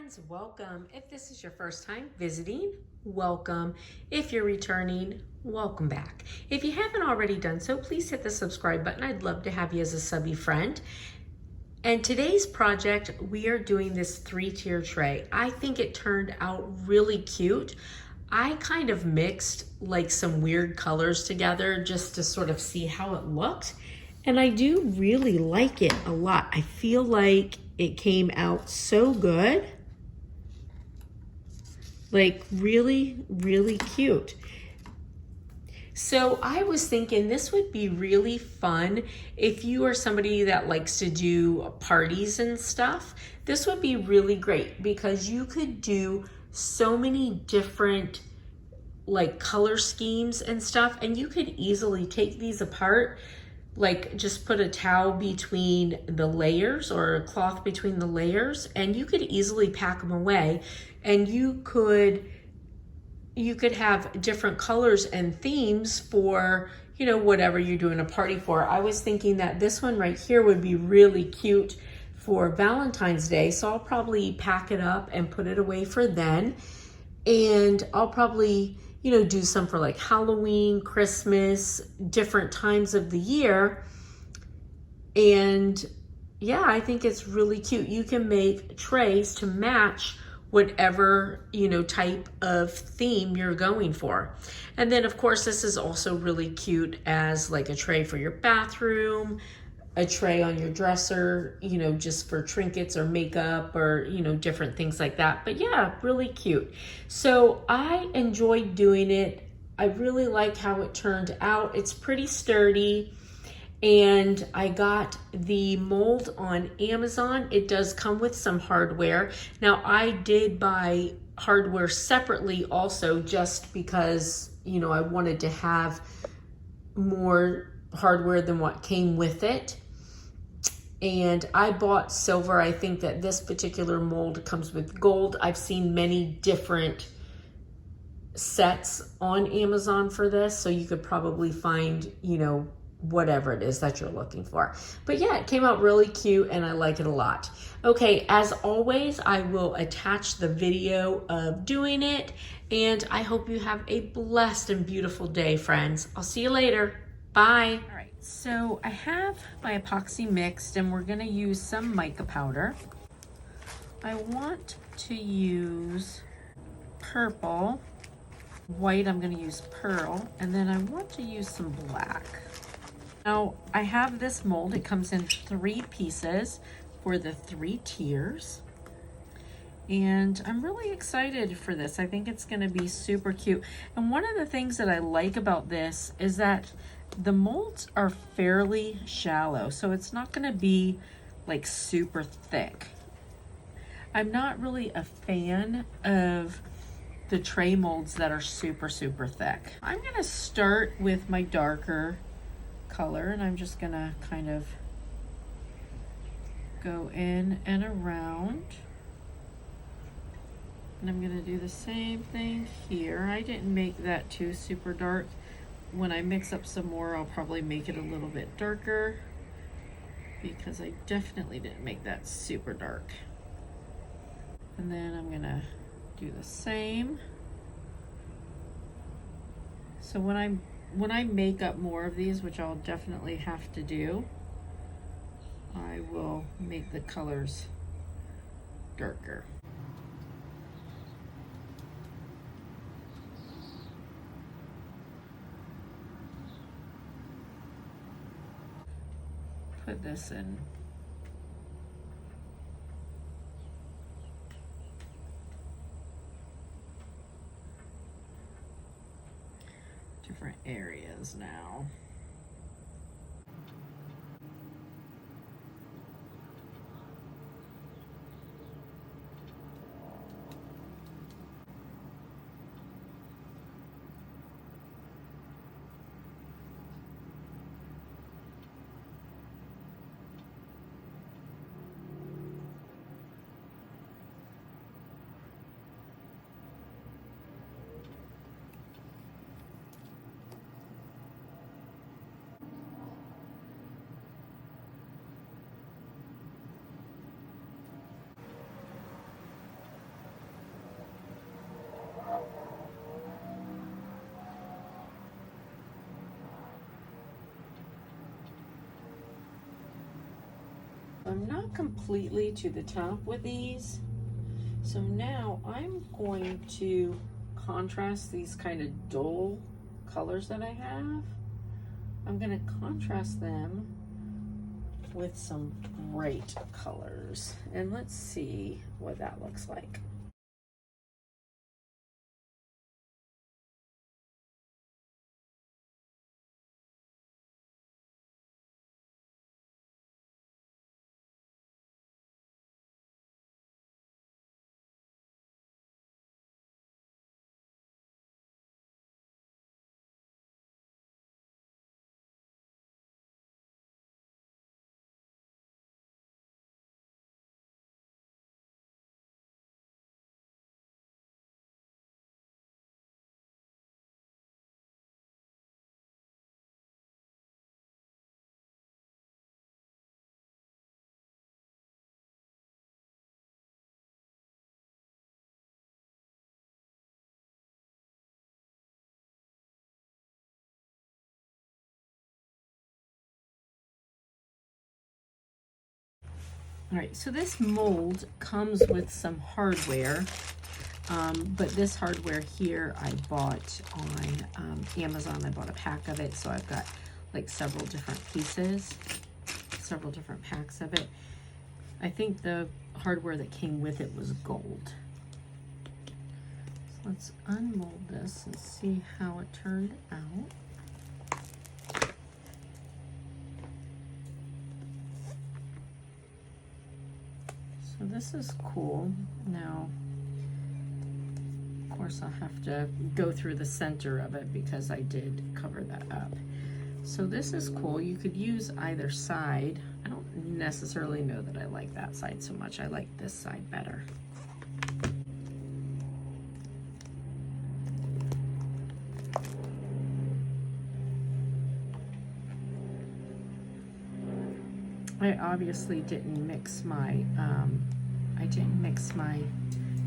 friends, welcome. If this is your first time visiting, welcome. If you're returning, welcome back. If you haven't already done so, please hit the subscribe button. I'd love to have you as a subby friend. And today's project, we are doing this 3-tier tray. I think it turned out really cute. I kind of mixed like some weird colors together just to sort of see how it looked. And I do really like it a lot. I feel like it came out so good. Like really, really cute. So I was thinking this would be really fun if you are somebody that likes to do parties and stuff. This would be really great because you could do so many different like color schemes and stuff, and you could easily take these apart, like just put a towel between the layers or a cloth between the layers, and you could easily pack them away. And you could have different colors and themes for, you know, whatever you're doing a party for. I was thinking that this one right here would be really cute for Valentine's Day. So I'll probably pack it up and put it away for then. And I'll probably, you know, do some for like Halloween, Christmas, different times of the year. And yeah, I think it's really cute. You can make trays to match whatever, you know, type of theme you're going for. And then of course, this is also really cute as like a tray for your bathroom, a tray on your dresser, you know, just for trinkets or makeup or, you know, different things like that. But yeah, really cute. So I enjoyed doing it. I really like how it turned out. It's pretty sturdy. And I got the mold on Amazon. It does come with some hardware. Now I did buy hardware separately also just because, you know, I wanted to have more hardware than what came with it. And I bought silver. I think that this particular mold comes with gold. I've seen many different sets on Amazon for this, so you could probably find, you know, whatever it is that you're looking for. But yeah, it came out really cute and I like it a lot. Okay, as always, I will attach the video of doing it, and I hope you have a blessed and beautiful day, friends. I'll see you later. Bye. All right, so I have my epoxy mixed and we're gonna use some mica powder. I want to use purple, white I'm gonna use pearl, and then I want to use some black. Now I have this mold. It comes in 3 pieces for the 3 tiers. And I'm really excited for this. I think it's gonna be super cute. And one of the things that I like about this is that the molds are fairly shallow, so it's not gonna be like super thick. I'm not really a fan of the tray molds that are super, super thick. I'm gonna start with my darker color, and I'm just gonna kind of go in and around. And I'm gonna do the same thing here. I didn't make that too super dark. When I mix up some more, I'll probably make it a little bit darker because I definitely didn't make that super dark. And then I'm gonna do the same. So when I make up more of these, which I'll definitely have to do, I will make the colors darker. Put this in different areas now. I'm not completely to the top with these. So now I'm going to contrast these kind of dull colors that I have. I'm going to contrast them with some bright colors. And let's see what that looks like. All right, so this mold comes with some hardware, but this hardware here I bought on Amazon. I bought a pack of it, so I've got like several different pieces, several different packs of it. I think the hardware that came with it was gold. So let's unmold this and see how it turned out. So this is cool. Now, of course, I'll have to go through the center of it because I did cover that up. So this is cool. You could use either side. I don't necessarily know that I like that side so much. I like this side better. I obviously didn't mix my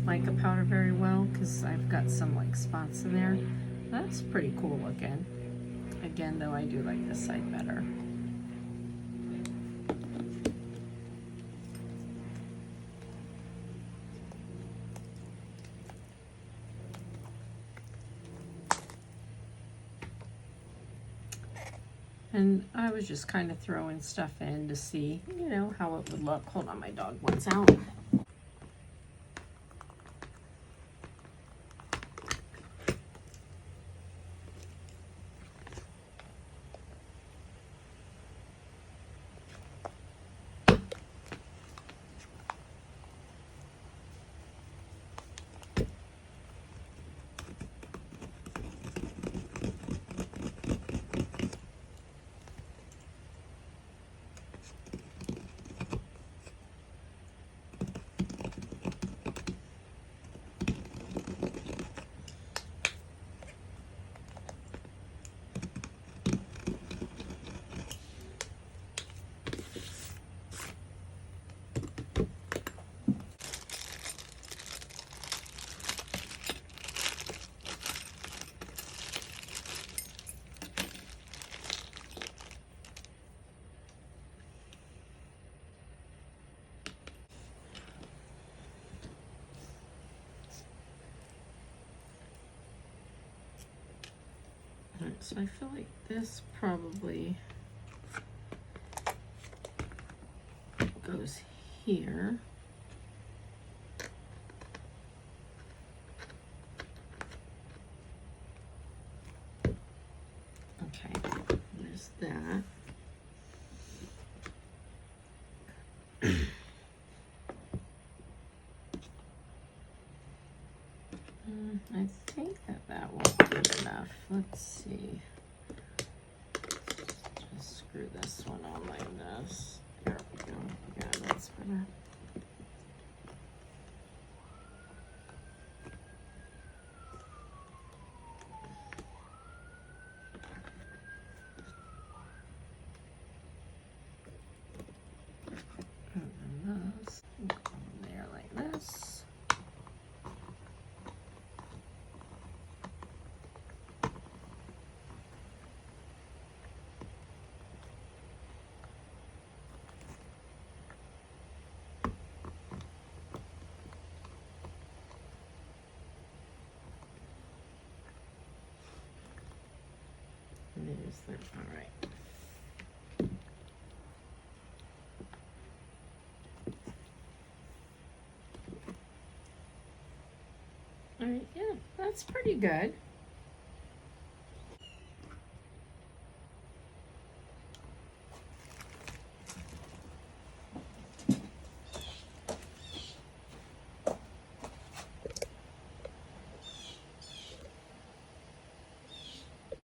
mica powder very well because I've got some like spots in there. That's pretty cool looking. Again, though, I do like this side better. And I was just kind of throwing stuff in to see, you know, how it would look. Hold on, my dog wants out. Alright, so I feel like this probably goes here. Okay, there's that. I think that won't be enough. Let's see. Just screw this one on like this. There we go. Yeah, that's better. And this, go there like this. goes there. All right. All right, yeah, that's pretty good.